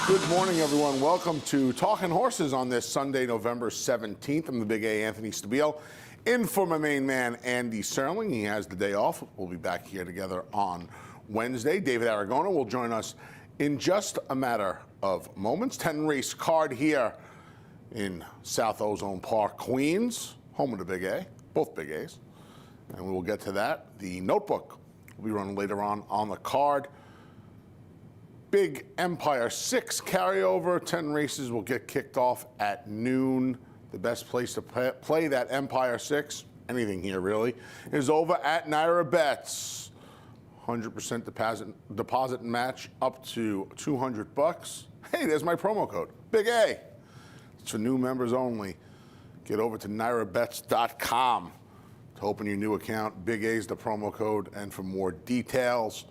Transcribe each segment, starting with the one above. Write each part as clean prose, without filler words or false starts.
Good morning, everyone. Welcome to Talking Horses on this Sunday, November 17th. I'm the Big A, Anthony Stabile, in for my main man, Andy Serling. He has the day off. We'll be back here together on Wednesday. David Aragona will join us in just a matter of moments. 10-race card here in South Ozone Park, Queens, home of the Big A, both Big A's. And we will get to that. The notebook will be run later on the card. Big Empire 6 carryover. 10 races will get kicked off at noon. The best place to play that Empire 6, anything here really, is over at Naira Bets. 100% deposit and match up to $200. Hey, there's my promo code, Big A. It's for new members only. Get over to nairabets.com to open your new account. Big A's the promo code, and for more details.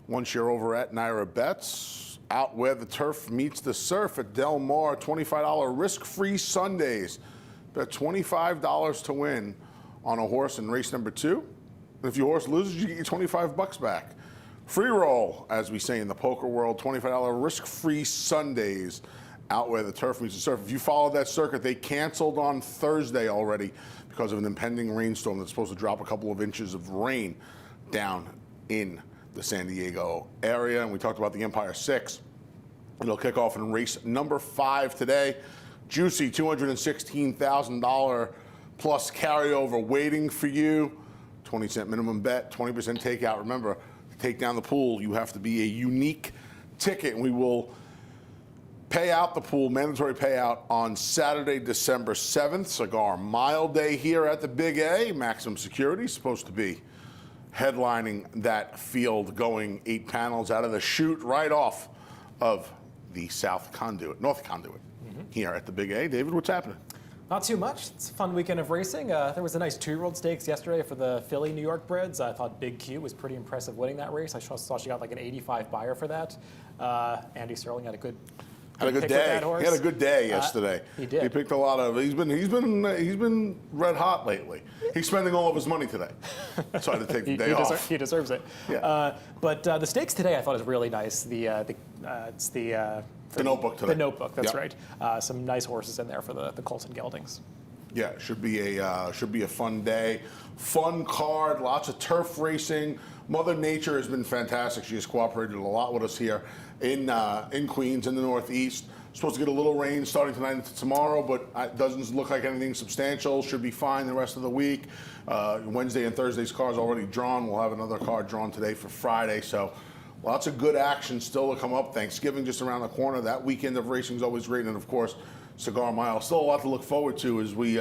Once you're over at Naira Bets, out where the turf meets the surf at Del Mar, $25 risk-free Sundays. Bet $25 to win on a horse in race number 2. And if your horse loses, you get your $25 back. Free roll, as we say in the poker world, $25 risk-free Sundays out where the turf meets the surf. If you follow that circuit, they canceled on Thursday already because of an impending rainstorm that's supposed to drop a couple of inches of rain down in the San Diego area. And we talked about the Empire 6. It'll kick off in race number 5 today. Juicy $216,000 plus carryover waiting for you. 20-cent minimum bet, 20% takeout. Remember, to take down the pool, you have to be a unique ticket. And we will pay out the pool, mandatory payout, on Saturday, December 7th. Cigar Mile Day here at the Big A. Maximum Security is supposed to be headlining that field, going 8 panels out of the chute right off of the North Conduit here at the Big A. David, what's happening? Not too much. It's a fun weekend of racing. There was a nice 2-year-old stakes yesterday for the Philly New York breds. I thought Big Q was pretty impressive winning that race. I saw she got like an 85 buyer for that. Andy Serling had a good day. He had a good day yesterday. He did. He picked a lot of. He's been red hot lately. He's spending all of his money today. So I had to take the day off. He deserves it. Yeah. But the stakes today I thought is really nice. It's the Notebook today. The Notebook. That's Yep. right. Some nice horses in there for the Colton Geldings. Yeah, should be a fun day, fun card, lots of turf racing. Mother Nature has been fantastic. She has cooperated a lot with us here in Queens, in the Northeast. Supposed to get a little rain starting tonight into tomorrow, but it doesn't look like anything substantial. Should be fine the rest of the week. Wednesday and Thursday's cards already drawn. We'll have another card drawn today for Friday. So lots of good action still to come up. Thanksgiving just around the corner. That weekend of racing is always great, and of course, Cigar Mile. Still a lot to look forward to as we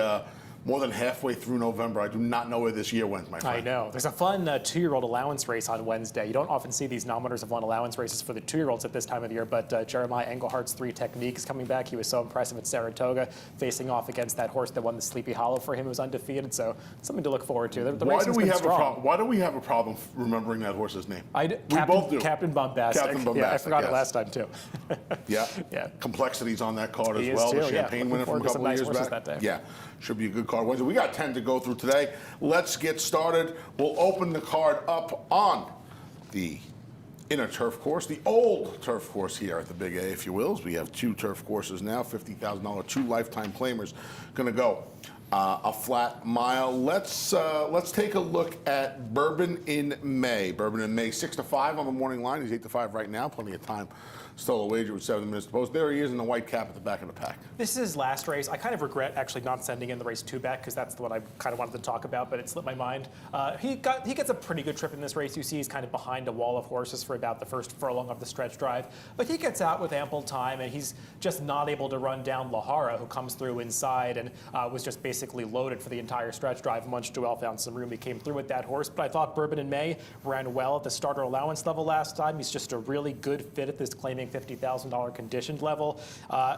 more than halfway through November. I do not know where this year went, my friend. I know. There's a fun 2-year-old allowance race on Wednesday. You don't often see these nominators of 1 allowance races for the 2-year-olds at this time of the year, but Jeremiah Englehart's 3 Technique is coming back. He was so impressive at Saratoga, facing off against that horse that won the Sleepy Hollow for him, who was undefeated. So something to look forward to. Why do we have a problem remembering that horse's name? We both do. Captain Bombastic. Captain Bombastic. Yeah, I forgot it last time too. Yeah. Yeah. Complexities on that card He as well. Too, the Champagne winner from a couple of years back. That day. Yeah. Should be a good card Wednesday. We got 10 to go through today. Let's get started. We'll open the card up on the inner turf course, the old turf course here at the Big A, if you will. We have 2 turf courses now, $50,000, 2 lifetime claimers. Going to go a flat mile. Let's take a look at Bourbon in May. Bourbon in May, 6-5 on the morning line. He's 8-5 right now. Plenty of time. Still a wager with 7 minutes to post. There he is in the white cap at the back of the pack. This is his last race. I kind of regret actually not sending in the race 2 back because that's the one I kind of wanted to talk about, but it slipped my mind. He gets a pretty good trip in this race. You see he's kind of behind a wall of horses for about the first furlong of the stretch drive, but he gets out with ample time, and he's just not able to run down Lahara, who comes through inside and was just basically loaded for the entire stretch drive. And once Joel found some room, he came through with that horse. But I thought Bourbon in May ran well at the starter allowance level last time. He's just a really good fit at this claiming $50,000 conditioned level.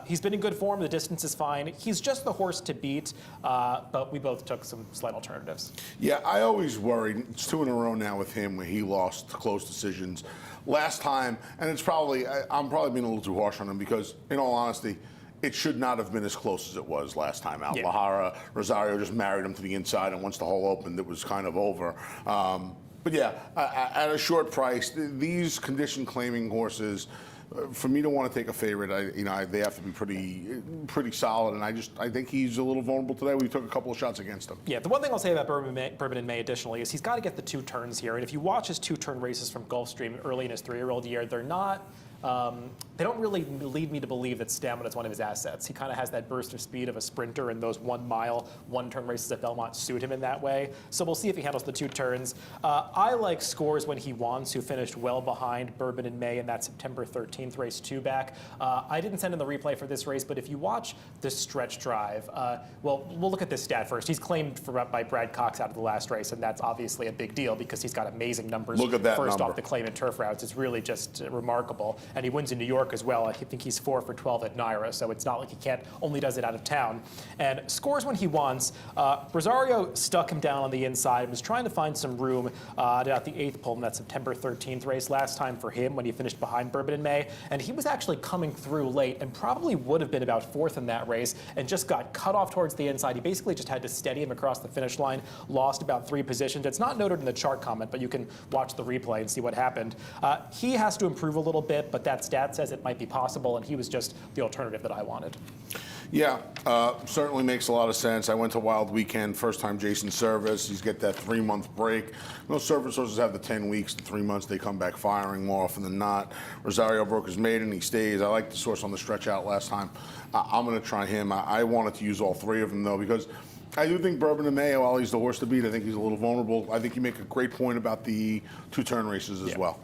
He's been in good form. The distance is fine. He's just the horse to beat, but we both took some slight alternatives. Yeah, I always worried. It's 2 in a row now with him where he lost close decisions last time, and it's probably, I'm probably being a little too harsh on him because, in all honesty, it should not have been as close as it was last time out. Yeah. Lahara, Rosario just married him to the inside, and once the hole opened, it was kind of over. But yeah, at a short price, these condition claiming horses, for me to want to take a favorite, they have to be pretty solid, and I think he's a little vulnerable today. We took a couple of shots against him. Yeah, the one thing I'll say about Bourbon in May additionally is he's got to get the 2 turns here, and if you watch his 2-turn races from Gulfstream early in his 3-year-old year, they're not. They don't really lead me to believe that stamina is one of his assets. He kind of has that burst of speed of a sprinter, and those 1-mile, 1-turn races at Belmont suit him in that way. So we'll see if he handles the 2 turns. I like Scores When He Wants, who finished well behind Bourbon in May in that September 13th race 2-back. I didn't send in the replay for this race, but if you watch the stretch drive, well, we'll look at this stat first. He's claimed by Brad Cox out of the last race, and that's obviously a big deal because he's got amazing numbers. Look at that first number. Off the claim in turf routes. It's really just remarkable. And he wins in New York as well. I think he's 4 for 12 at Naira, so it's not like he only does it out of town. And Scores When He Wants. Rosario stuck him down on the inside and was trying to find some room at the 8th pole in that September 13th race last time for him when he finished behind Bourbon in May. And he was actually coming through late and probably would have been about 4th in that race and just got cut off towards the inside. He basically just had to steady him across the finish line, lost about 3 positions. It's not noted in the chart comment, but you can watch the replay and see what happened. He has to improve a little bit, but that stat says it might be possible, and he was just the alternative that I wanted. Yeah, certainly makes a lot of sense. I went to Wild Weekend, first time Jason service. He's get that 3-month break. Most service horses have the 10 weeks, the 3 months. They come back firing more often than not. Rosario broke his maiden, he stays. I like the source on the stretch out last time. I'm going to try him. I wanted to use all 3 of them, though, because I do think Bourbon in May, while he's the horse to beat, I think he's a little vulnerable. I think you make a great point about the 2-turn races as well.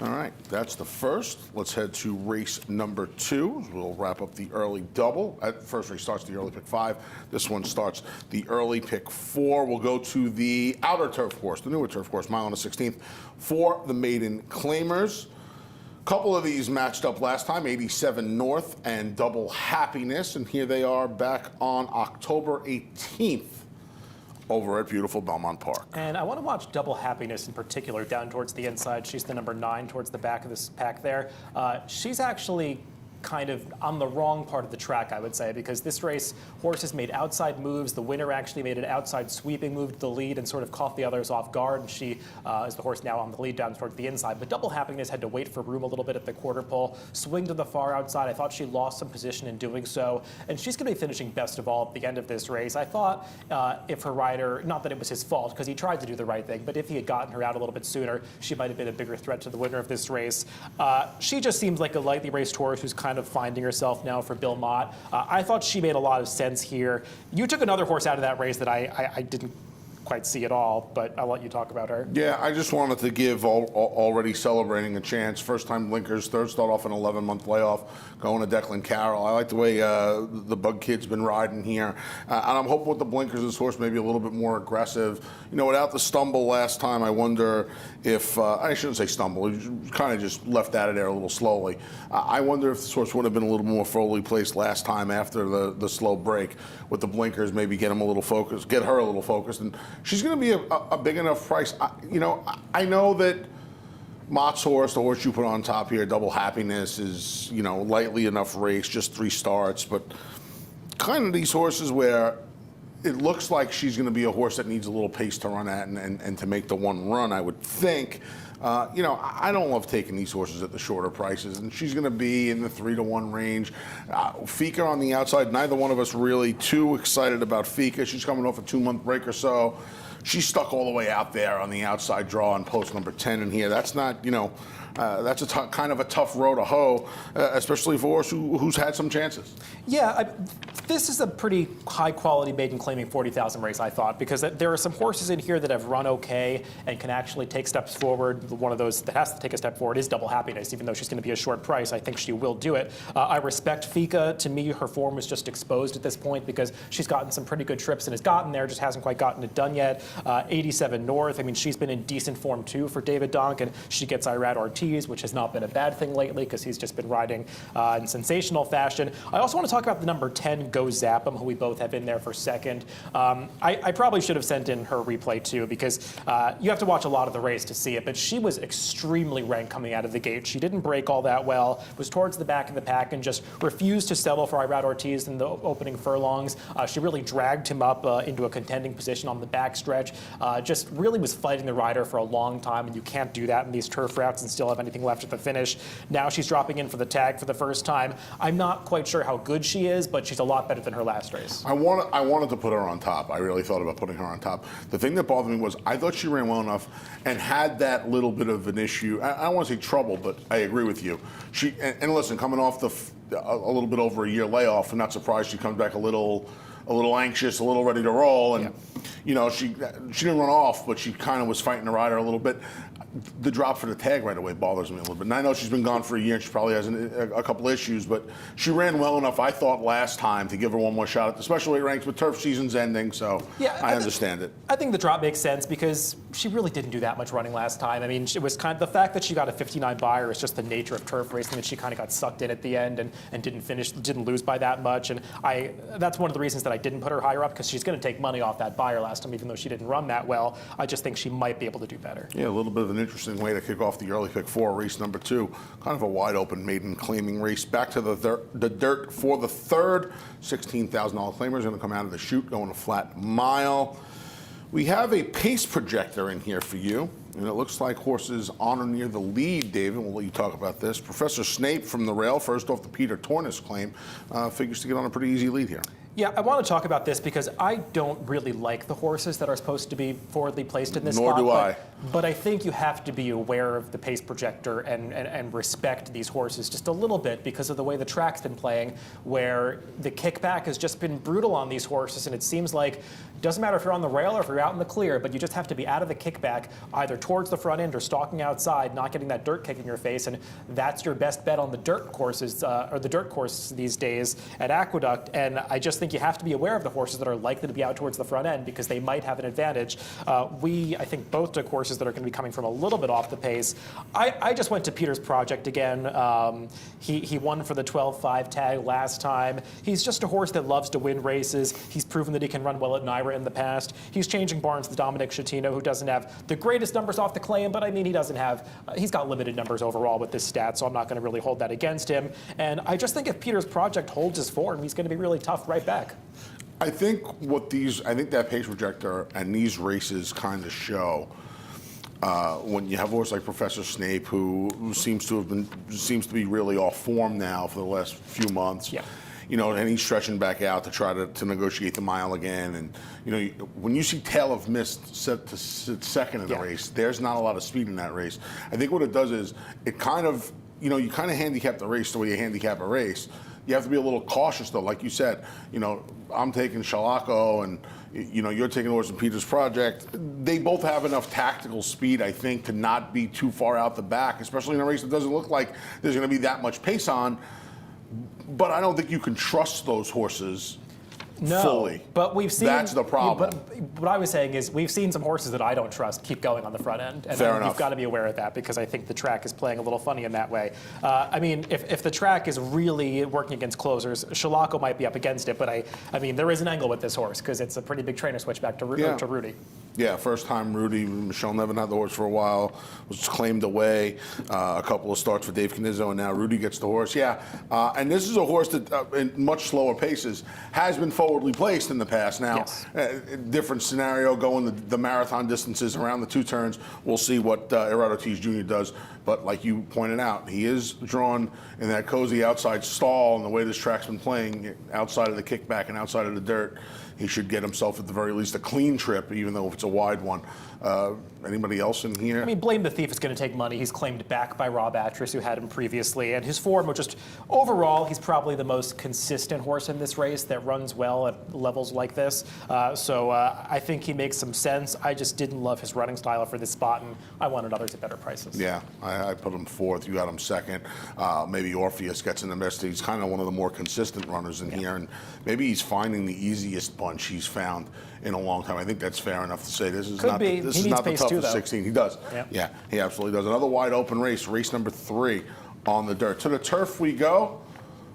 All right, that's the first. Let's head to race number 2. We'll wrap up the early double. First race starts the early pick 5. This one starts the early pick 4. We'll go to the outer turf course, the newer turf course, mile on the 16th, for the maiden claimers. Couple of these matched up last time, 87 North and Double Happiness, and here they are back on October 18th. Over at beautiful Belmont Park. And I want to watch Double Happiness in particular down towards the inside. She's the number 9 towards the back of this pack there. She's actually kind of on the wrong part of the track, I would say, because this race, horses made outside moves. The winner actually made an outside sweeping move to the lead and sort of caught the others off guard, and she is the horse now on the lead down towards the inside. But Double Happiness had to wait for room a little bit at the quarter pole, swing to the far outside. I thought she lost some position in doing so, and she's going to be finishing best of all at the end of this race. I thought if her rider, not that it was his fault, because he tried to do the right thing, but if he had gotten her out a little bit sooner, she might have been a bigger threat to the winner of this race. She just seems like a lightly raced horse who's kind of finding herself now for Bill Mott. I thought she made a lot of sense here. You took another horse out of that race that I didn't quite see at all, but I'll let you talk about her. Yeah, I just wanted to give already celebrating a chance. First time blinkers, third start off an 11-month layoff, going to Declan Carroll. I like the way the Bug Kid's been riding here. And I'm hoping with the blinkers, this horse may be a little bit more aggressive. You know, without the stumble last time, I wonder if, I shouldn't say stumble, he kind of just left out of there a little slowly. I wonder if this horse would have been a little more fully placed last time after the slow break. With the blinkers, maybe get him a little focused, get her a little focused, and she's going to be a big enough price. I know that Mott's horse, the horse you put on top here, Double Happiness, is, lightly enough race, just 3 starts, but kind of these horses where it looks like she's going to be a horse that needs a little pace to run at and to make the one run, I would think. I don't love taking these horses at the shorter prices, and she's going to be in the 3-to-1 range. Fika on the outside, neither one of us really too excited about Fika. She's coming off a 2-month break or so. She's stuck all the way out there on the outside draw on post number 10 in here. That's not, that's a kind of a tough row to hoe, especially for a horse who's had some chances. Yeah, this is a pretty high-quality maiden claiming 40,000 race, I thought, because there are some horses in here that have run okay and can actually take steps forward. One of those that has to take a step forward is Double Happiness, even though she's going to be a short price. I think she will do it. I respect Fika. To me, her form is just exposed at this point because she's gotten some pretty good trips and has gotten there, just hasn't quite gotten it done yet. 87 North, I mean, she's been in decent form, too, for David Donk, and she gets Irad Ortiz, which has not been a bad thing lately because he's just been riding in sensational fashion. I also want to talk about the number 10, Go Zap 'Em, who we both have in there for second. I probably should have sent in her replay, too, because you have to watch a lot of the race to see it, but she was extremely ranked coming out of the gate. She didn't break all that well, was towards the back of the pack, and just refused to settle for Irad Ortiz in the opening furlongs. She really dragged him up into a contending position on the backstretch. Just really was fighting the rider for a long time, and you can't do that in these turf routes and still have anything left at the finish. Now she's dropping in for the tag for the first time. I'm not quite sure how good she is, but she's a lot better than her last race. I wanted to put her on top. I really thought about putting her on top. The thing that bothered me was I thought she ran well enough and had that little bit of an issue. I don't want to say trouble, but I agree with you. And listen, coming off a little bit over a year layoff, I'm not surprised she comes back a little anxious, a little ready to roll, and she didn't run off, but she kind of was fighting the rider a little bit. The drop for the tag right away bothers me a little bit. And I know she's been gone for a year and she probably has a couple issues, but she ran well enough, I thought, last time to give her one more shot at the special weight ranks, but turf season's ending, so yeah, I understand it. I think the drop makes sense because she really didn't do that much running last time. I mean, it was kind of the fact that she got a 59 buyer is just the nature of turf racing, that she kind of got sucked in at the end and didn't lose by that much. And that's one of the reasons that I didn't put her higher up, because she's going to take money off that buyer last time, even though she didn't run that well. I just think she might be able to do better. Yeah, a little bit of an interesting way to kick off the early pick 4, race number 2. Kind of a wide open maiden claiming race. Back to the dirt for the third. $16,000 claimers going to come out of the chute, going a flat mile. We have a pace projector in here for you, and it looks like horses on or near the lead, David. We'll let you talk about this. Professor Snape from the rail, first off the Peter Tornis claim, figures to get on a pretty easy lead here. Yeah, I want to talk about this because I don't really like the horses that are supposed to be forwardly placed in this spot. Nor do I. But I think you have to be aware of the pace projector and respect these horses just a little bit because of the way the track's been playing, where the kickback has just been brutal on these horses, and it seems like it doesn't matter if you're on the rail or if you're out in the clear, but you just have to be out of the kickback, either towards the front end or stalking outside, not getting that dirt kick in your face, and that's your best bet on the dirt courses, or the dirt course these days at Aqueduct. And I just think you have to be aware of the horses that are likely to be out towards the front end because they might have an advantage. I think both took horses that are going to be coming from a little bit off the pace. I just went to Peter's Project again. He won for the 12-5 tag last time. He's just a horse that loves to win races. He's proven that he can run well at Naira in the past. He's changing barns to Dominic Schettino, who doesn't have the greatest numbers off the claim, but I mean, he's got limited numbers overall with this stat, so I'm not going to really hold that against him. And I just think if Peter's Project holds his form, he's going to be really tough right back. I think that pace projector and these races kind of show when you have a horse like Professor Snape, who seems to be really off form now for the last few months. Yeah. And he's stretching back out to try to negotiate the mile again. And when you see Tale of Mist set to sit second in the race, there's not a lot of speed in that race. I think what it does is it kind of, you kind of handicap the race the way you handicap a race. You have to be a little cautious, though. Like you said, I'm taking Shalako, and you're taking horse in Peter's Project. They both have enough tactical speed, I think, to not be too far out the back, especially in a race that doesn't look like there's going to be that much pace on. But I don't think you can trust those horses fully. But we've seen that's the problem. But what I was saying is we've seen some horses that I don't trust keep going on the front end, and Fair enough. You've got to be aware of that because I think the track is playing a little funny in that way. I mean, if the track is really working against closers, Shalako might be up against it, but I mean there is an angle with this horse because it's a pretty big trainer switch back to Rudy. Yeah, first time Rudy. Michelle Nevin had the horse for a while, was claimed away. A couple of starts for Dave Canizzo, and now Rudy gets the horse. Yeah, and this is a horse that, in much slower paces, has been forwardly placed in the past. Now, yes. Different scenario, going the marathon distances around the 2 turns. We'll see what Herodotes Jr. does. But like you pointed out, he is drawn in that cozy outside stall, and the way this track's been playing, outside of the kickback and outside of the dirt, he should get himself at the very least a clean trip, even though if it's a wide one. Anybody else in here? I mean, Blame the Thief is going to take money. He's claimed back by Rob Atras, who had him previously, and his form, overall, he's probably the most consistent horse in this race that runs well at levels like this. So I think he makes some sense. I just didn't love his running style for this spot, and I wanted others at better prices. Yeah, I put him 4th. You got him 2nd. Maybe Orpheus gets in the best. He's kind of one of the more consistent runners in here, and maybe he's finding the easiest bunch he's found in a long time. I think that's fair enough to say. This is not the toughest 16. He does. Yep. Yeah, he absolutely does. Another wide open race number 3 on the dirt. To the turf we go.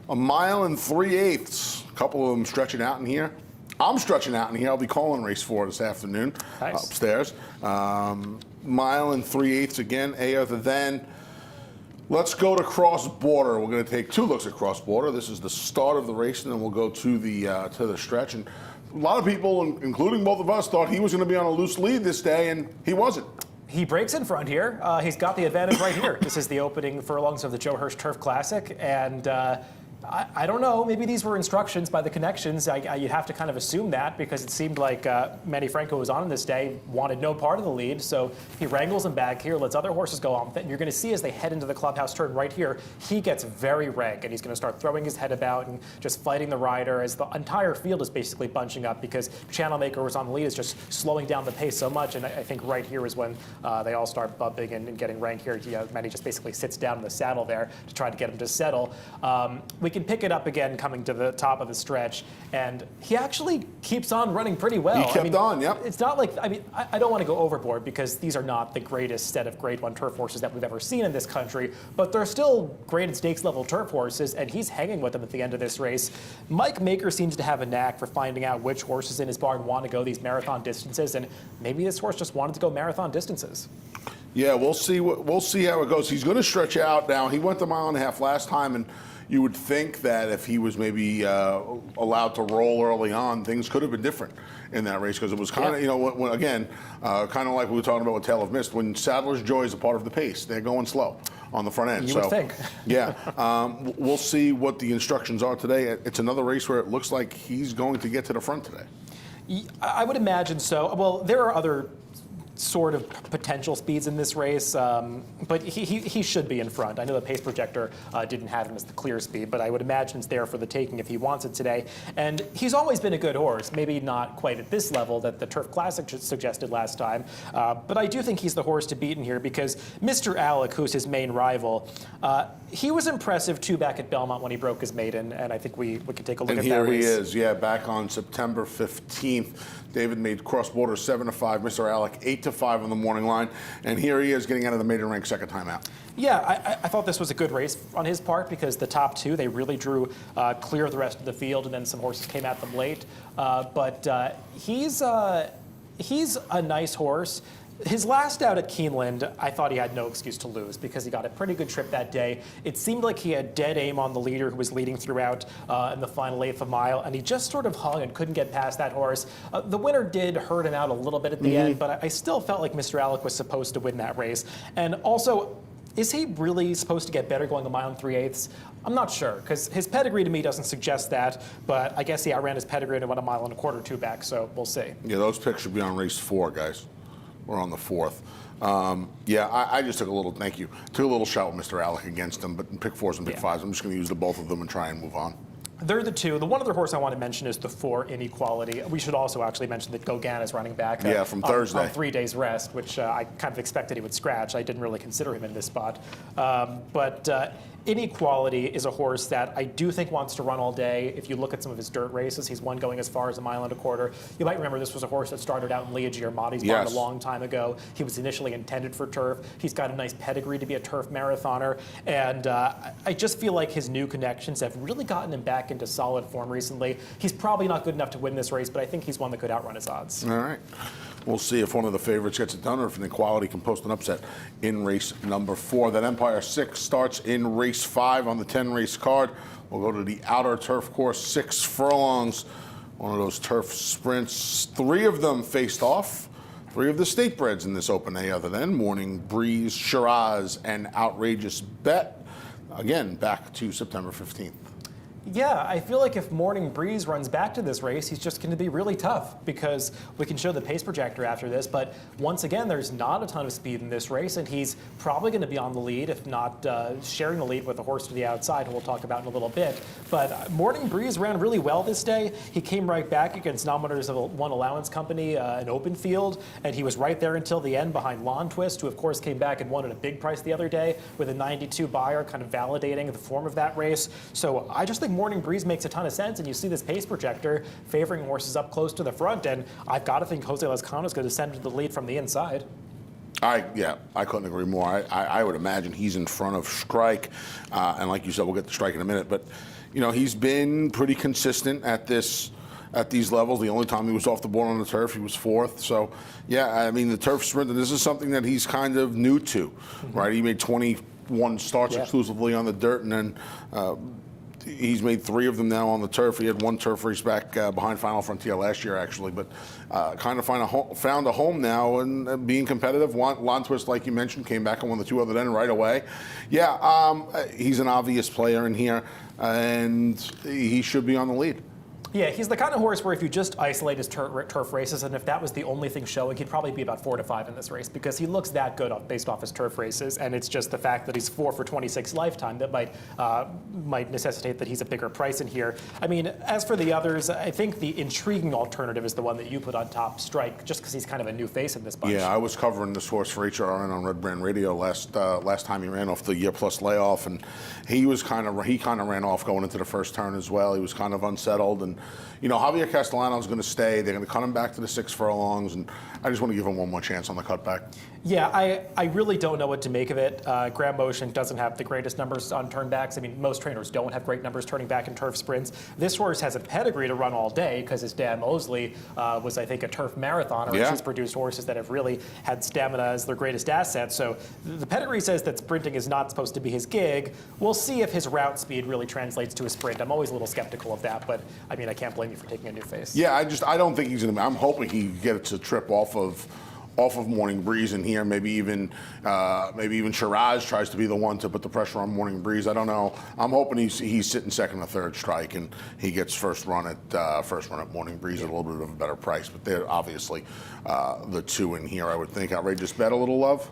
1 mile and 3/8. A couple of them stretching out in here. I'm stretching out in here. I'll be calling race 4 this afternoon. Nice. Upstairs. 1 mile and 3/8 again. Other than. Let's go to cross border. We're going to take 2 looks at cross border. This is the start of the race, and then we'll go to the stretch. And a lot of people, including both of us, thought he was going to be on a loose lead this day, and he wasn't. He breaks in front here. He's got the advantage right here. This is the opening furlongs of the Joe Hirsch Turf Classic, and I don't know. Maybe these were instructions by the connections. You'd have to kind of assume that because it seemed like Manny Franco was on this day, wanted no part of the lead. So he wrangles him back here, lets other horses go on with it. And you're going to see as they head into the clubhouse turn right here, he gets very rank and he's going to start throwing his head about and just fighting the rider as the entire field is basically bunching up because Channelmaker was on the lead, is just slowing down the pace so much. And I think right here is when they all start bumping and getting rank here. Manny just basically sits down in the saddle there to try to get him to settle. We can pick it up again coming to the top of the stretch, and he actually keeps on running pretty well. He kept on, yep. It's not like, I don't want to go overboard because these are not the greatest set of Grade 1 turf horses that we've ever seen in this country, but they're still graded stakes level turf horses, and he's hanging with them at the end of this race. Mike Maker seems to have a knack for finding out which horses in his barn want to go these marathon distances, and maybe this horse just wanted to go marathon distances. Yeah, we'll see how it goes. He's going to stretch out now. He went the mile and a half last time, and you would think that if he was maybe allowed to roll early on, things could have been different in that race because it was kind of, kind of like we were talking about with Tale of Mist. When Saddler's Joy is a part of the pace, they're going slow on the front end. You would think. Yeah, we'll see what the instructions are today. It's another race where it looks like he's going to get to the front today. I would imagine so. Well, there are other sort of potential speeds in this race, but he should be in front. I know the pace projector didn't have him as the clear speed, but I would imagine it's there for the taking if he wants it today. And he's always been a good horse, maybe not quite at this level that the Turf Classic suggested last time, but I do think he's the horse to beat in here because Mr. Alec, who's his main rival, he was impressive too back at Belmont when he broke his maiden, and I think we can take a look at that race. And here he is, back on September 15th. David made cross-border 7-5, Mr. Alec 8-5 on the morning line, and here he is getting out of the maiden rank second time out. Yeah, I thought this was a good race on his part because the top two, they really drew clear of the rest of the field, and then some horses came at them late. But he's a nice horse. His last out at Keeneland, I thought he had no excuse to lose because he got a pretty good trip that day. It seemed like he had dead aim on the leader who was leading throughout in the final eighth of a mile, and he just sort of hung and couldn't get past that horse. The winner did hurt him out a little bit at the end, but I still felt like Mr. Alec was supposed to win that race. And also, is he really supposed to get better going a mile and 3/8? I'm not sure, because his pedigree to me doesn't suggest that, but I guess he outran his pedigree and went a mile and a quarter two back, so we'll see. Yeah, those picks should be on race 4, guys. We're on the 4th. I just took a little shot with Mr. Alec against him, but in pick 4s and pick 5s, I'm just going to use the both of them and try and move on. They're the two. The one other horse I want to mention is the 4 Inequality. We should also actually mention that Gauguin is running back from Thursday on 3 days rest, which I kind of expected he would scratch. I didn't really consider him in this spot. But Inequality is a horse that I do think wants to run all day. If you look at some of his dirt races, he's won going as far as a mile and a quarter. You might remember this was a horse that started out in Leah Giarmatti's barn a long time ago. He was initially intended for turf. He's got a nice pedigree to be a turf marathoner. And I just feel like his new connections have really gotten him back into solid form recently. He's probably not good enough to win this race, but I think he's one that could outrun his odds. All right. We'll see if one of the favorites gets it done or if Inequality can post an upset in race number 4. That Empire 6 starts in race 5 on the 10-race card. We'll go to the outer turf course, 6 furlongs. One of those turf sprints. 3 of them faced off. 3 of the state breds in this open A other than Morning Breeze, Shiraz, and Outrageous Bet. Again, back to September 15th. Yeah, I feel like if Morning Breeze runs back to this race, he's just going to be really tough because we can show the pace projector after this. But once again, there's not a ton of speed in this race, and he's probably going to be on the lead, if not sharing the lead with the horse to the outside, who we'll talk about in a little bit. But Morning Breeze ran really well this day. He came right back against nominators of One Allowance Company, an open field, and he was right there until the end behind Lawn Twist, who of course came back and won at a big price the other day with a 92 buyer, kind of validating the form of that race. So I just think Morning Breeze makes a ton of sense, and you see this pace projector favoring horses up close to the front, and I've got to think Jose Lezcano is going to send to the lead from the inside. I couldn't agree more. I would imagine he's in front of Strike, and like you said, we'll get to Strike in a minute, but he's been pretty consistent at these levels. The only time he was off the board on the turf, he was 4th. So, the turf sprint, and this is something that he's kind of new to, right? He made 21 starts exclusively on the dirt, and then He's made 3 of them now on the turf. He had 1 turf race back behind Final Frontier last year, actually, but kind of found a home now and being competitive. Lawn Twist, like you mentioned, came back and won the 2 other end right away. Yeah, he's an obvious player in here, and he should be on the lead. Yeah, he's the kind of horse where if you just isolate his turf races, and if that was the only thing showing, he'd probably be about 4 to 5 in this race because he looks that good based off his turf races, and it's just the fact that he's 4 for 26 lifetime that might necessitate that he's a bigger price in here. I mean, as for the others, I think the intriguing alternative is the one that you put on top, Strike, just because he's kind of a new face in this bunch. Yeah, I was covering this horse for HRN on Red Brand Radio last time he ran off the year-plus layoff, and he kind of ran off going into the first turn as well. He was kind of unsettled, and Javier Castellano's going to stay. They're going to cut him back to the 6 furlongs, and I just want to give him one more chance on the cutback. Yeah, I really don't know what to make of it. Graham Motion doesn't have the greatest numbers on turnbacks. I mean, most trainers don't have great numbers turning back in turf sprints. This horse has a pedigree to run all day because his dad Mosley was, I think, a turf marathoner. Yeah. She's produced horses that have really had stamina as their greatest asset. So the pedigree says that sprinting is not supposed to be his gig. We'll see if his route speed really translates to a sprint. I'm always a little skeptical of that, but I mean, I can't blame you for taking a new face. Yeah, I don't think he's going to. I'm hoping he gets a trip off of Morning Breeze in here. Maybe even Shiraz tries to be the one to put the pressure on Morning Breeze. I don't know. I'm hoping he's sitting second or third Strike and he gets first run at Morning Breeze at a little bit of a better price. But they're obviously the 2 in here. I would think outrageous bet, a little love.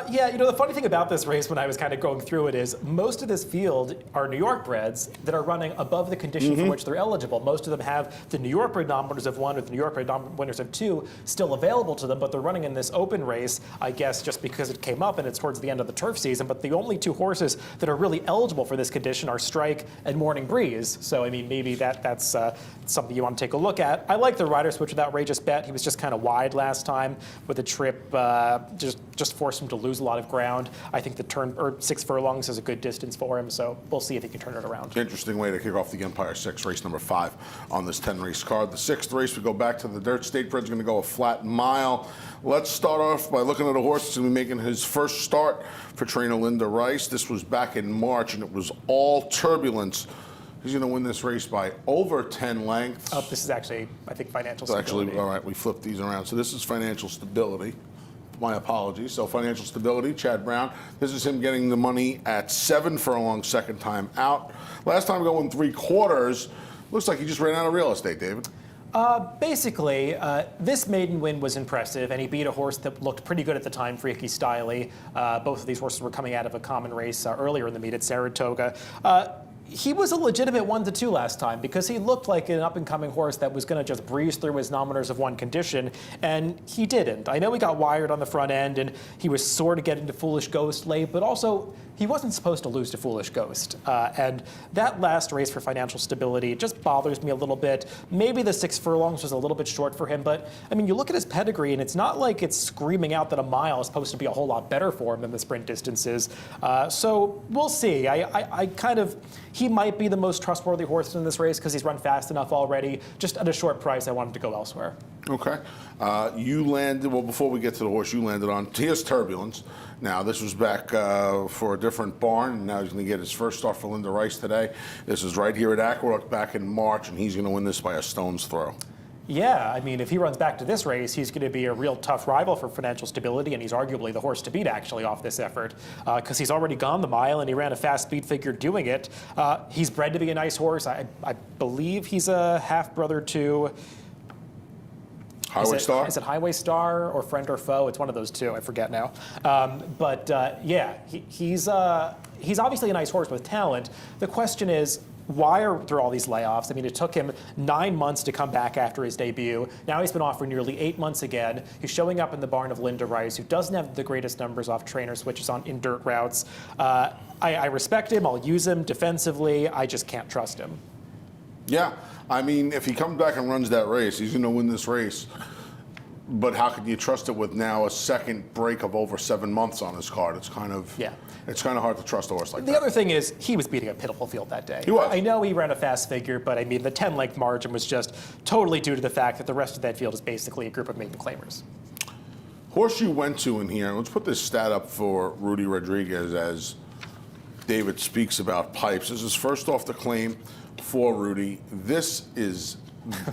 Yeah, the funny thing about this race when I was kind of going through it is most of this field are New York breds that are running above the condition for which they're eligible. Most of them have the New York bred nominators of 1 or the New York bred winners of 2 still available to them, but they're running in this open race, I guess, just because it came up and it's towards the end of the turf season. But the only 2 horses that are really eligible for this condition are Strike and Morning Breeze. So, I mean, maybe that's something you want to take a look at. I like the rider switch with outrageous bet. He was just kind of wide last time with a trip, just forced him to lose a lot of ground. I think the 6 furlongs is a good distance for him, so we'll see if he can turn it around. Interesting way to kick off the Empire 6, race number 5 on this 10-race card. The 6th race, we go back to the dirt. State Bred's going to go a flat mile. Let's start off by looking at a horse that's going to be making his first start for trainer Linda Rice. This was back in March, and it was all turbulence. He's going to win this race by over 10 lengths. Oh, this is actually, I think, Financial Stability. Actually, all right, we flipped these around. So this is Financial Stability. My apologies. So Financial Stability, Chad Brown. This is him getting the money at 7 furlongs, second time out. Last time going 3/4. Looks like he just ran out of real estate, David. Basically, this maiden win was impressive, and he beat a horse that looked pretty good at the time, Freaky Styley. Both of these horses were coming out of a common race earlier in the meet at Saratoga. He was a legitimate 1-2 last time because he looked like an up-and-coming horse that was going to just breeze through his nominators of 1 condition, and he didn't. I know he got wired on the front end, and he was sort of getting to Foolish Ghost late, but also he wasn't supposed to lose to Foolish Ghost. And that last race for Financial Stability just bothers me a little bit. Maybe the 6 furlongs was a little bit short for him, but I mean, you look at his pedigree, and it's not like it's screaming out that a mile is supposed to be a whole lot better for him than the sprint distances. So we'll see. He might be the most trustworthy horse in this race because he's run fast enough already. Just at a short price, I wanted to go elsewhere. Okay. You landed, well, before we get to the horse you landed on, here's Turbulence. Now, this was back for a different barn, and now he's going to get his first start for Linda Rice today. This is right here at Aqueduct back in March, and he's going to win this by a stone's throw. Yeah, I mean, if he runs back to this race, he's going to be a real tough rival for Financial Stability, and he's arguably the horse to beat, actually, off this effort, because he's already gone the mile, and he ran a fast speed figure doing it. He's bred to be a nice horse. I believe he's a half-brother to... Highway Star? Is it Highway Star or Friend or Foe? It's one of those 2. I forget now. Yeah, he's obviously a nice horse with talent. The question is, why are there all these layoffs? I mean, it took him 9 months to come back after his debut. Now he's been off for nearly 8 months again. He's showing up in the barn of Linda Rice, who doesn't have the greatest numbers off trainer switches in dirt routes. I respect him. I'll use him defensively. I just can't trust him. Yeah. I mean, if he comes back and runs that race, he's going to win this race. But how can you trust it with now a second break of over 7 months on his card? It's kind of hard to trust a horse like that. The other thing is he was beating a pitiful field that day. He was. I know he ran a fast figure, but I mean the 10-length margin was just totally due to the fact that the rest of that field is basically a group of maiden claimers. Horse you went to in here, let's put this stat up for Rudy Rodriguez as David speaks about Pipes. This is first off the claim for Rudy. This is,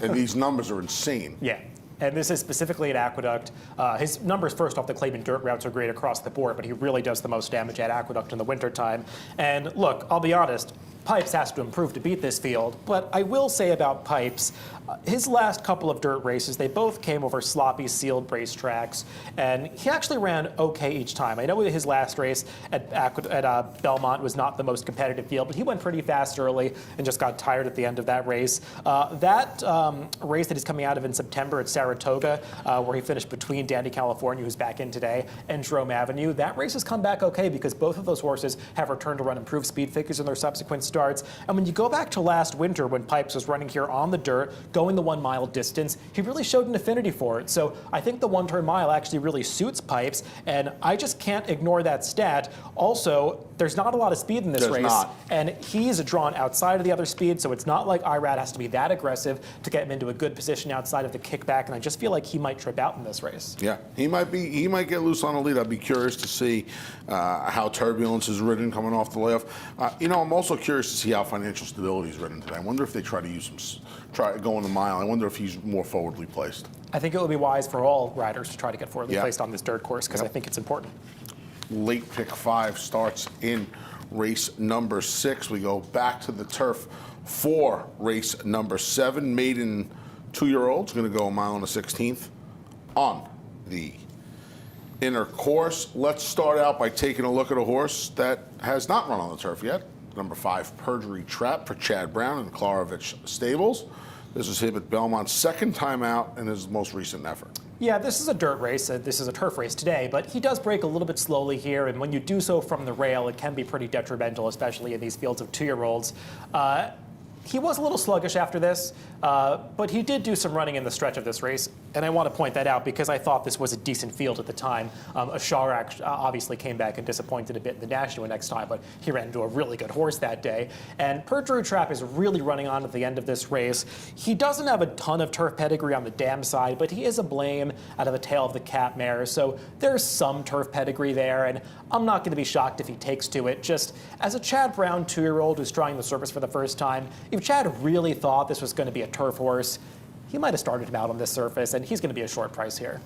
and these numbers are insane. Yeah. And this is specifically at Aqueduct. His numbers first off the claim in dirt routes are great across the board, but he really does the most damage at Aqueduct in the wintertime. And look, I'll be honest, Pipes has to improve to beat this field, but I will say about Pipes, his last couple of dirt races, they both came over sloppy, sealed racetracks, and he actually ran okay each time. I know his last race at Belmont was not the most competitive field, but he went pretty fast early and just got tired at the end of that race. That race that he's coming out of in September at Saratoga, where he finished between Dandy California, who's back in today, and Jerome Avenue, that race has come back okay because both of those horses have returned to run improved speed figures in their subsequent starts. And when you go back to last winter when Pipes was running here on the dirt, going the 1 mile distance, he really showed an affinity for it. So I think the 1 turn mile actually really suits Pipes, and I just can't ignore that stat. Also, there's not a lot of speed in this race, and he's drawn outside of the other speed, so it's not like Irad has to be that aggressive to get him into a good position outside of the kickback, and I just feel like he might trip out in this race. Yeah, he might get loose on the lead. I'd be curious to see how Turbulence is ridden coming off the layoff. I'm also curious to see how Financial Stability is ridden today. I wonder if they try to go in the mile. I wonder if he's more forwardly placed. I think it would be wise for all riders to try to get forwardly placed on this dirt course because I think it's important. Late pick 5 starts in race number 6. We go back to the turf for race number 7. Maiden 2-year-old's going to go 1 mile and a 16th on the inner course. Let's start out by taking a look at a horse that has not run on the turf yet. Number 5, Perjury Trap for Chad Brown in Klarovich Stables. This is him at Belmont's second time out in his most recent effort. Yeah, this is a dirt race. This is a turf race today, but he does break a little bit slowly here, and when you do so from the rail, it can be pretty detrimental, especially in these fields of 2-year-olds. He was a little sluggish after this, but he did do some running in the stretch of this race, and I want to point that out because I thought this was a decent field at the time. Asharak obviously came back and disappointed a bit in the National next time, but he ran into a really good horse that day. And Perjury Trap is really running on at the end of this race. He doesn't have a ton of turf pedigree on the dam side, but he is a blame out of the tail of the Cat Mare, so there's some turf pedigree there, and I'm not going to be shocked if he takes to it. Just as a Chad Brown 2-year-old who's trying the surface for the first time, if Chad really thought this was going to be a turf horse, he might have started him out on this surface, and he's going to be a short price here.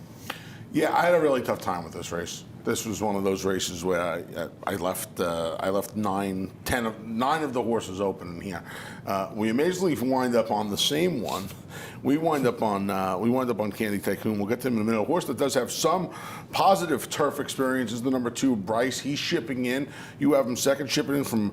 Yeah, I had a really tough time with this race. This was one of those races where I left 9 of the horses open in here. We amazingly wind up on the same one. We wind up on Candy Tycoon. We'll get to him in a minute. A horse that does have some positive turf experience is the number 2, Bryce. He's shipping in. You have him second, shipping in from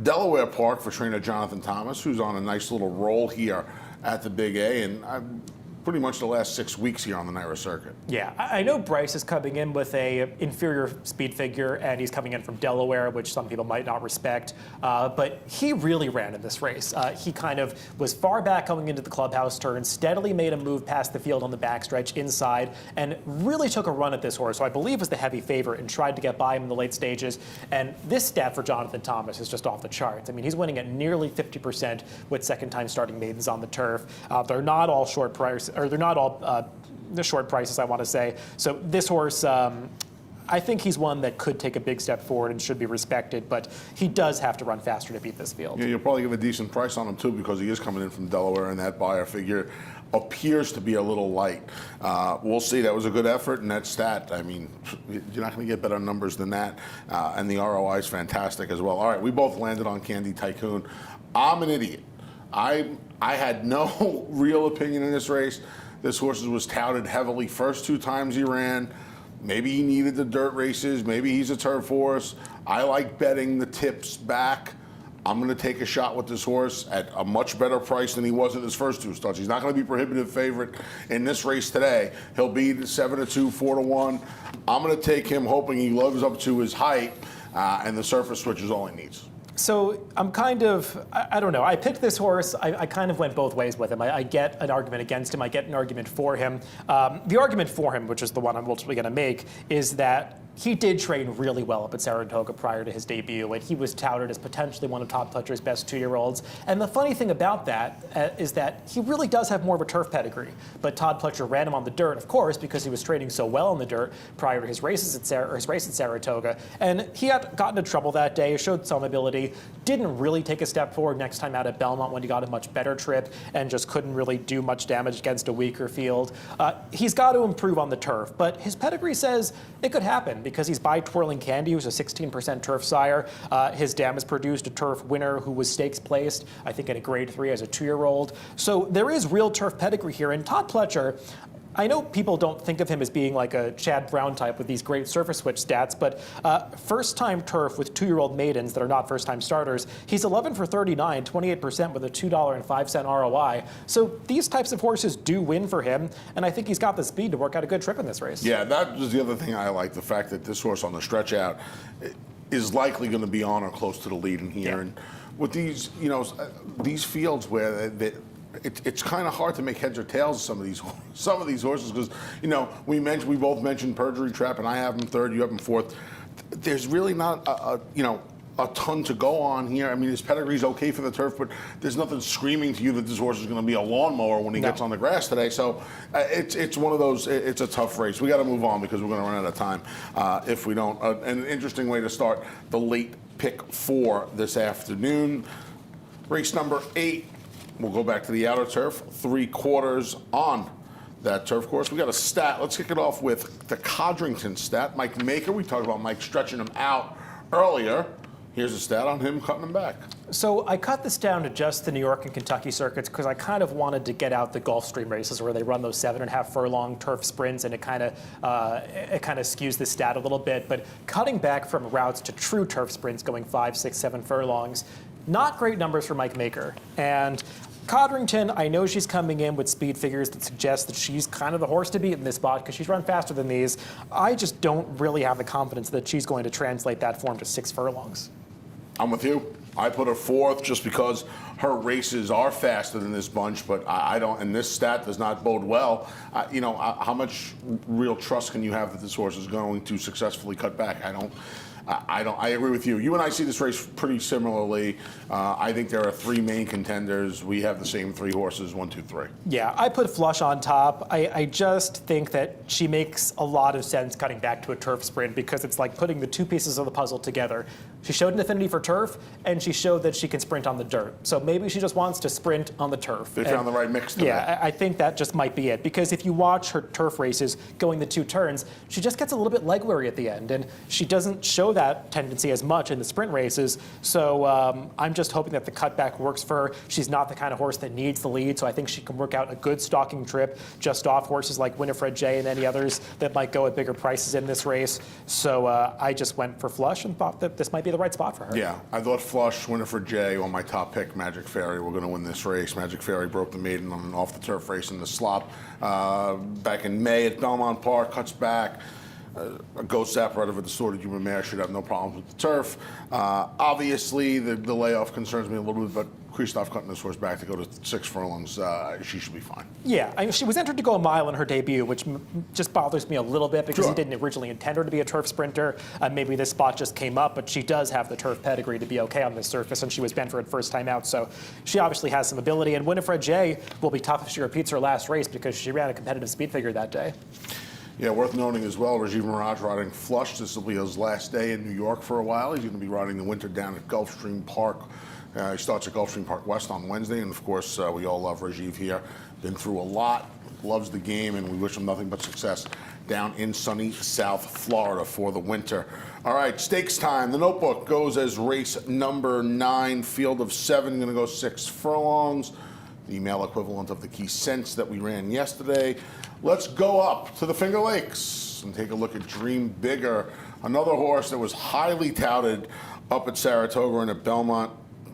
Delaware Park for trainer Jonathan Thomas, who's on a nice little roll here at the Big A, and pretty much the last 6 weeks here on the NYRA circuit. Yeah, I know Bryce is coming in with a inferior speed figure, and he's coming in from Delaware, which some people might not respect, but he really ran in this race. He kind of was far back coming into the clubhouse turn, steadily made a move past the field on the backstretch inside, and really took a run at this horse, who I believe was the heavy favorite, and tried to get by him in the late stages. And this stat for Jonathan Thomas is just off the charts. I mean, he's winning at nearly 50% with second-time starting maidens on the turf. They're not all short price, or they're not all the short prices, I want to say. So this horse, I think he's one that could take a big step forward and should be respected, but he does have to run faster to beat this field. Yeah, you'll probably give a decent price on him too because he is coming in from Delaware, and that buyer figure appears to be a little light. We'll see. That was a good effort, and that stat, I mean, you're not going to get better numbers than that, and the ROI is fantastic as well. All right, we both landed on Candy Tycoon. I'm an idiot. I had no real opinion in this race. This horse was touted heavily first 2 times he ran. Maybe he needed the dirt races. Maybe he's a turf horse. I like betting the tips back. I'm going to take a shot with this horse at a much better price than he was in his first 2 starts. He's not going to be prohibitive favorite in this race today. He'll be 7-2, 4-1. I'm going to take him hoping he lives up to his height, and the surface switch is all he needs. So I'm kind of, I don't know. I picked this horse. I kind of went both ways with him. I get an argument against him. I get an argument for him. The argument for him, which is the one I'm ultimately going to make, is that he did train really well up at Saratoga prior to his debut, and he was touted as potentially one of Todd Pletcher's best 2-year-olds. And the funny thing about that is that he really does have more of a turf pedigree. But Todd Pletcher ran him on the dirt, of course, because he was training so well in the dirt prior to his race at Saratoga. And he had gotten into trouble that day, showed some ability, didn't really take a step forward next time out at Belmont when he got a much better trip, and just couldn't really do much damage against a weaker field. He's got to improve on the turf, but his pedigree says it could happen, because he's by Twirling Candy, who's a 16% turf sire. His dam has produced a turf winner who was stakes placed, I think in a grade 3 as a 2-year-old. So there is real turf pedigree here. And Todd Pletcher, I know people don't think of him as being like a Chad Brown type with these great surface switch stats, but first-time turf with 2-year-old maidens that are not first-time starters, he's 11 for 39, 28% with a $2.05 ROI. So these types of horses do win for him, and I think he's got the speed to work out a good trip in this race. Yeah, that was the other thing I like, the fact that this horse on the stretch out is likely going to be on or close to the lead in here. Yeah. And with these, these fields where it's kind of hard to make heads or tails of some of these horses, because we both mentioned Perjury Trap, and I have him third, you have him fourth. There's really not a ton to go on here. I mean, his pedigree's okay for the turf, but there's nothing screaming to you that this horse is going to be a lawnmower when he gets on the grass today. So it's one of those. It's a tough race. We got to move on because we're going to run out of time if we don't. And an interesting way to start the late pick 4 this afternoon. Race number 8. We'll go back to the outer turf, 3/4 on that turf course. We got a stat. Let's kick it off with the Codrington stat. Mike Maker, we talked about Mike stretching him out earlier. Here's a stat on him cutting him back. So I cut this down to just the New York and Kentucky circuits because I kind of wanted to get out the Gulfstream races where they run those 7.5 furlong turf sprints, and it kind of skews the stat a little bit. But cutting back from routes to true turf sprints, going 5, 6, 7 furlongs, not great numbers for Mike Maker. And Codrington, I know she's coming in with speed figures that suggest that she's kind of the horse to beat in this spot because she's run faster than these. I just don't really have the confidence that she's going to translate that form to 6 furlongs. I'm with you. I put her fourth just because her races are faster than this bunch, but I don't, and this stat does not bode well. How much real trust can you have that this horse is going to successfully cut back? I agree with you. You and I see this race pretty similarly. I think there are 3 main contenders. We have the same 3 horses, 1, 2, 3. Yeah, I put Flush on top. I just think that she makes a lot of sense cutting back to a turf sprint because it's like putting the 2 pieces of the puzzle together. She showed an affinity for turf, and she showed that she can sprint on the dirt. So maybe she just wants to sprint on the turf. They found the right mix today. Yeah, I think that just might be it. Because if you watch her turf races going the 2 turns, she just gets a little bit leg weary at the end, and she doesn't show that tendency as much in the sprint races. So I'm just hoping that the cutback works for her. She's not the kind of horse that needs the lead, so I think she can work out a good stalking trip just off horses like Winifred J and any others that might go at bigger prices in this race. So I just went for Flush and thought that this might be the right spot for her. Yeah, I thought Flush, Winifred J on my top pick, Magic Fairy, were going to win this race. Magic Fairy broke the maiden on an off-the-turf race in the slop back in May at Belmont Park, cuts back. A ghost apparatus with a distorted human mare should have no problems with the turf. Obviously, the layoff concerns me a little bit, but Kristoff cutting this horse back to go to 6 furlongs, she should be fine. Yeah, she was entered to go a mile in her debut, which just bothers me a little bit because he didn't originally intend her to be a turf sprinter. Maybe this spot just came up, but she does have the turf pedigree to be okay on this surface, and she was Benford first time out, so she obviously has some ability. And Winifred J will be tough if she repeats her last race because she ran a competitive speed figure that day. Yeah, worth noting as well, Rajiv Mirage riding Flush. This will be his last day in New York for a while. He's going to be riding the winter down at Gulfstream Park. He starts at Gulfstream Park West on Wednesday, and of course, we all love Rajiv here. Been through a lot, loves the game, and we wish him nothing but success down in sunny South Florida for the winter. All right, stakes time. The notebook goes as race number 9, field of 7, going to go 6 furlongs. The male equivalent of the Key Cents that we ran yesterday. Let's go up to the Finger Lakes and take a look at Dream Bigger, another horse that was highly touted up at Saratoga and at Belmont.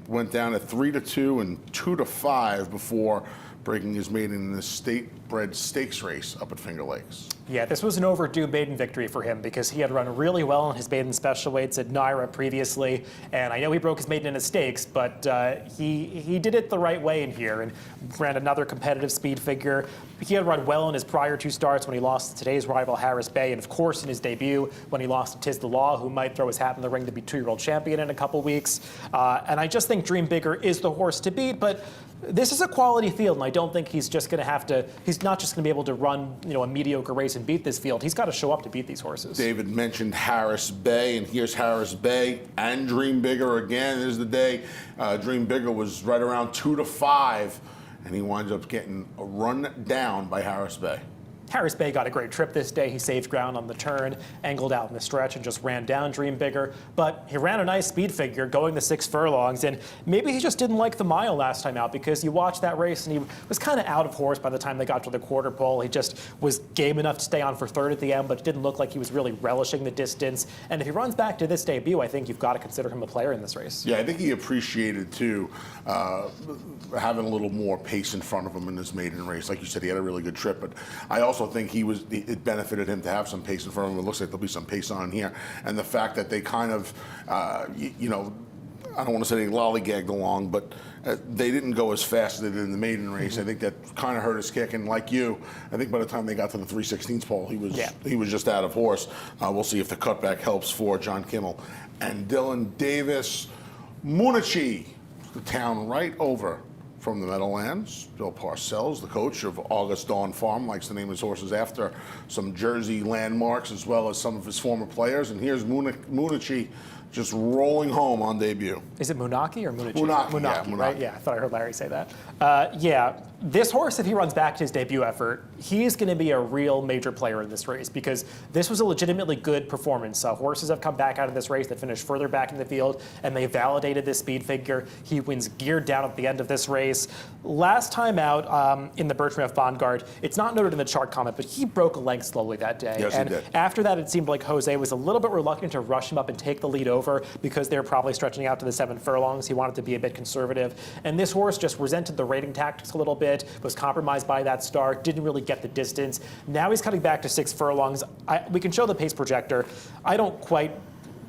Went down at 3-2 and 2-5 before breaking his maiden in the state-bred stakes race up at Finger Lakes. Yeah, this was an overdue maiden victory for him because he had run really well in his maiden special weights at Naira previously, and I know he broke his maiden in his stakes, but he did it the right way in here and ran another competitive speed figure. He had run well in his prior 2 starts when he lost to today's rival Harris Bay, and of course in his debut when he lost to Tiz the Law, who might throw his hat in the ring to be 2-year-old champion in a couple weeks. And I just think Dream Bigger is the horse to beat, but this is a quality field, and I don't think he's just going to have to. He's not just going to be able to run, a mediocre race and beat this field. He's got to show up to beat these horses. David mentioned Harris Bay, and here's Harris Bay and Dream Bigger again. This is the day Dream Bigger was right around 2-5, and he winds up getting run down by Harris Bay. Harris Bay got a great trip this day. He saved ground on the turn, angled out in the stretch, and just ran down Dream Bigger. But he ran a nice speed figure going the 6 furlongs, and maybe he just didn't like the mile last time out because you watched that race and he was kind of out of horse by the time they got to the quarter pole. He just was game enough to stay on for third at the end, but it didn't look like he was really relishing the distance. And if he runs back to this debut, I think you've got to consider him a player in this race. Yeah, I think he appreciated, too, having a little more pace in front of him in this maiden race. Like you said, he had a really good trip, but I also think it benefited him to have some pace in front of him. It looks like there'll be some pace on here. And the fact that they kind of, I don't want to say they lollygagged along, but they didn't go as fast as they did in the maiden race. Mm-hmm. I think that kind of hurt his kick. And like you, I think by the time they got to the 3/16 pole, he was just out of horse. We'll see if the cutback helps for John Kimmel. And Dylan Davis, Munichi, the town right over from the Meadowlands. Bill Parcells, the coach of August Dawn Farm, likes to name his horses after some Jersey landmarks as well as some of his former players. And here's Munichi just rolling home on debut. Is it Munaki or Munichi? Munaki, yeah, right? Yeah, I thought I heard Larry say that. Yeah, this horse, if he runs back to his debut effort, he's going to be a real major player in this race because this was a legitimately good performance. Horses have come back out of this race that finished further back in the field, and they validated this speed figure. He wins geared down at the end of this race. Last time out in the Bertram F. Vanguard, it's not noted in the chart comment, but he broke a length slowly that day. Yes, and he did. After that, it seemed like Jose was a little bit reluctant to rush him up and take the lead over because they were probably stretching out to the 7 furlongs. He wanted to be a bit conservative. And this horse just resented the rating tactics a little bit, was compromised by that start, didn't really get the distance. Now he's cutting back to 6 furlongs. We can show the pace projector. I don't quite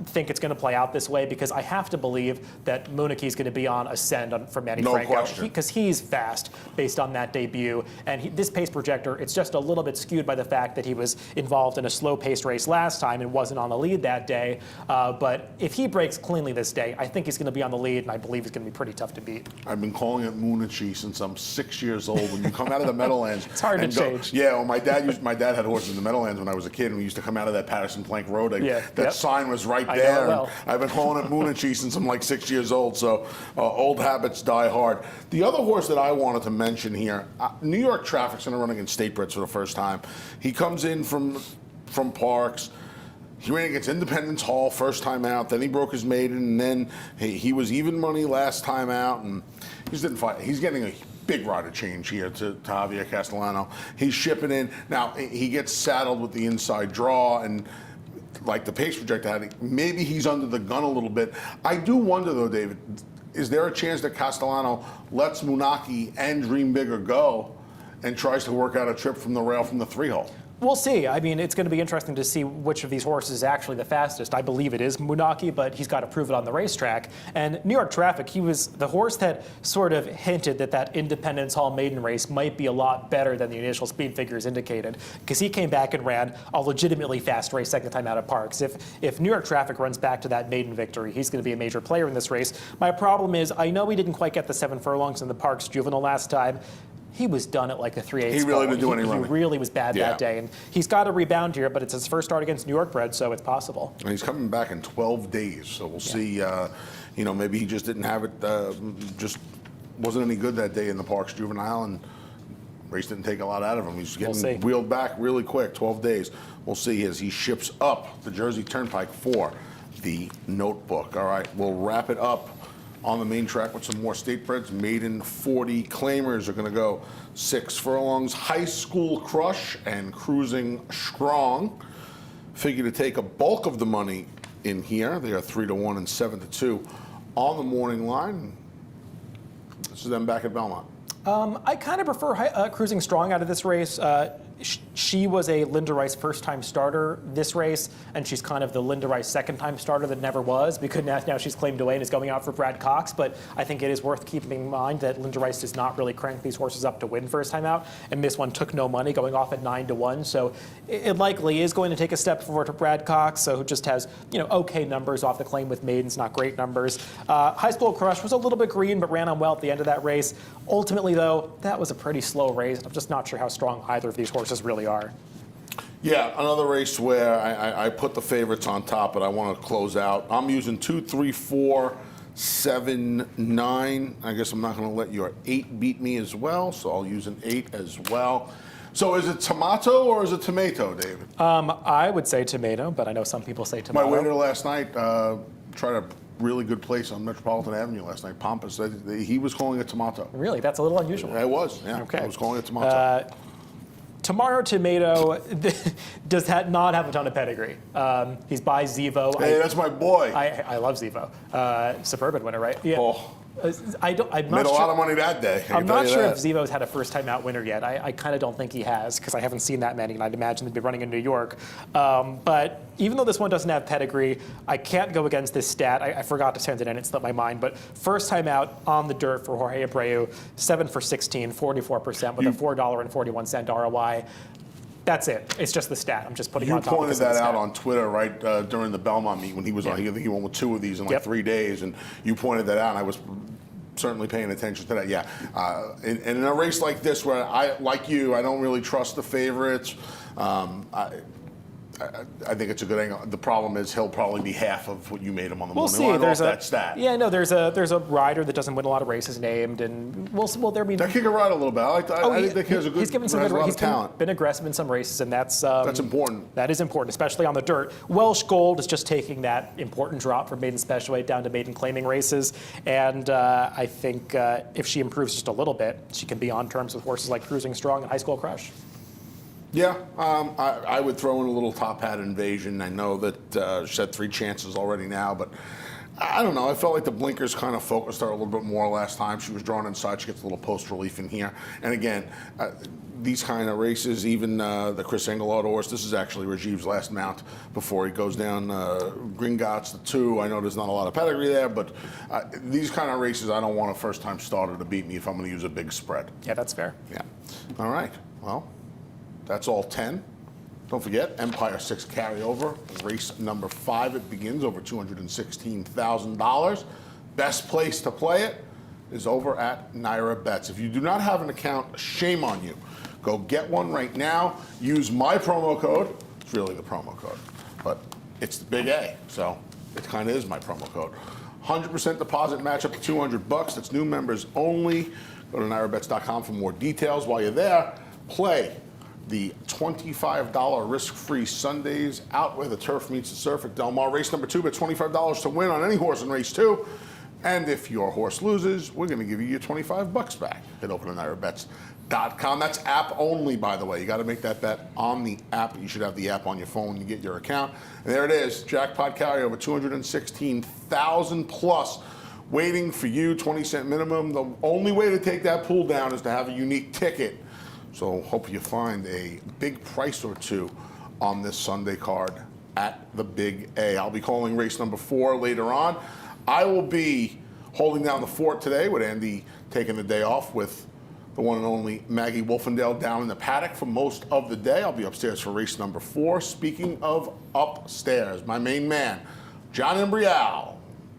think it's going to play out this way because I have to believe that Munaki is going to be on ascend for Manny Franco because he's fast based on that debut. And this pace projector, it's just a little bit skewed by the fact that he was involved in a slow-paced race last time and wasn't on the lead that day. But if he breaks cleanly this day, I think he's going to be on the lead, and I believe he's going to be pretty tough to beat. I've been calling it Munichi since I'm 6 years old. When you come out of the Meadowlands, it's hard to change. Yeah, well, my dad had horses in the Meadowlands when I was a kid, and we used to come out of that Patterson Plank Road. That sign was right there. Well. I've been calling it Munichi since I'm like 6 years old, so old habits die hard. The other horse that I wanted to mention here, New York Traffic's going to run against State Brits for the first time. He comes in from Parks. He ran against Independence Hall first time out. Then he broke his maiden, and then he was even money last time out, and he just didn't fight. He's getting a big rider change here to Javier Castellano. He's shipping in. Now, he gets saddled with the inside draw, and like the pace projector had, maybe he's under the gun a little bit. I do wonder, though, David, is there a chance that Castellano lets Munaki and Dream Bigger go and tries to work out a trip from the rail from the 3-hole? We'll see. I mean, it's going to be interesting to see which of these horses is actually the fastest. I believe it is Munaki, but he's got to prove it on the racetrack. And New York Traffic, he was the horse that sort of hinted that Independence Hall maiden race might be a lot better than the initial speed figures indicated, because he came back and ran a legitimately fast race second time out of Parks. If New York Traffic runs back to that maiden victory, he's going to be a major player in this race. My problem is, I know he didn't quite get the 7 furlongs in the Parks Juvenile last time. He was done at like the 3/8. He really didn't do any running. He really was bad that day. And he's got to rebound here, but it's his first start against New York bred, so it's possible. And he's coming back in 12 days, so we'll see. Maybe he just didn't have it, just wasn't any good that day in the Parks Juvenile, and race didn't take a lot out of him. He's getting wheeled back really quick, 12 days. We'll see as he ships up the Jersey Turnpike for the Notebook. All right, we'll wrap it up on the main track with some more state breds. Maiden 40 claimers are going to go 6 furlongs. High School Crush and Cruising Strong figure to take a bulk of the money in here. They are 3-1 and 7-2 on the morning line. This is them back at Belmont. I kind of prefer Cruising Strong out of this race. she was a Linda Rice first-time starter this race, and she's kind of the Linda Rice second-time starter that never was, because now she's claimed away and is going out for Brad Cox. But I think it is worth keeping in mind that Linda Rice does not really crank these horses up to win first time out, and this one took no money, going off at 9-1. So it likely is going to take a step forward to Brad Cox, so who just has okay numbers off the claim with maidens, not great numbers. High School Crush was a little bit green, but ran on well at the end of that race. Ultimately, though, that was a pretty slow race, and I'm just not sure how strong either of these horses really are. Yeah, another race where I put the favorites on top, but I want to close out. I'm using 2, 3, 4, 7, 9. I guess I'm not going to let your 8 beat me as well, so I'll use an 8 as well. So is it tomato or is it tomato, David? I would say tomato, but I know some people say tomato. My winner last night tried a really good place on Metropolitan Avenue last night. Pampas, he was calling it tomato. Really? That's a little unusual. It was, yeah. Okay. I was calling it tomato. Tomorrow Tomato does not have a ton of pedigree. He's by Zevo. Hey, that's my boy. I love Zevo. Suburban winner, right? Yeah. Oh. I'm not Made a sure, lot of money that day. I'm not sure if Zevo's had a first-time out winner yet. I kind of don't think he has, because I haven't seen that many, and I'd imagine they'd be running in New York. But even though this one doesn't have pedigree, I can't go against this stat. I forgot to send it in. It slipped my mind. But first time out on the dirt for Jorge Abreu, 7 for 16, 44%, with a $4.41 ROI. That's it. It's just the stat. I'm just putting it on top of You pointed that out on Twitter right during the Belmont meet when he was on. I think he won with 2 of these in like 3 days, and you pointed that out, and I was certainly paying attention to that. Yeah, in a race like this where like you, I don't really trust the favorites. I think it's a good angle. The problem is he'll probably be half of what you made him on the We'll morning line see. off that stat. Yeah, no, there's a rider that doesn't win a lot of races named, and That kid can ride a little bit. I think that kid's a good. He's given some has a lot he's of talent. been aggressive in some races, and that's important. That is important, especially on the dirt. Welsh Gold is just taking that important drop from maiden special weight down to maiden claiming races, and I think if she improves just a little bit, she can be on terms with horses like Cruising Strong and High School Crush. Yeah, I would throw in a little top hat Invasion. I know that she had 3 chances already now, but I don't know. I felt like the blinkers kind of focused her a little bit more last time. She was drawn inside. She gets a little post relief in here. And again, these kind of races, even the Chris Engelhardt horse, this is actually Rajiv's last mount before he goes down Gringotts the 2. I know there's not a lot of pedigree there, but these kind of races, I don't want a first-time starter to beat me if I'm going to use a big spread. Yeah, that's fair. Yeah. All right. Well, that's all 10. Don't forget, Empire 6 carryover, race number 5. It begins over $216,000. Best place to play it is over at Naira Bets. If you do not have an account, shame on you. Go get one right now. Use my promo code. It's really the promo code, but it's the big A, so it kind of is my promo code. 100% deposit match up to $200. That's new members only. Go to nairabets.com for more details. While you're there, play the $25 risk-free Sundays out where the turf meets the surf at Del Mar. Race number 2, but $25 to win on any horse in race 2. And if your horse loses, we're going to give you your $25 back. Head over to nairabets.com. That's app only, by the way. You got to make that bet on the app. You should have the app on your phone when you get your account. And there it is, jackpot carryover, $216,000 plus, waiting for you, 20-cent minimum. The only way to take that pool down is to have a unique ticket. So hope you find a big price or two on this Sunday card at the Big A. I'll be calling race number 4 later on. I will be holding down the fort today with Andy taking the day off with the one and only Maggie Wolfendale down in the paddock for most of the day. I'll be upstairs for race number 4. Speaking of upstairs, my main man, John Embrial,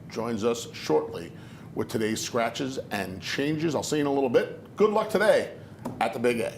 joins us shortly with today's scratches and changes. I'll see you in a little bit. Good luck today at the Big A.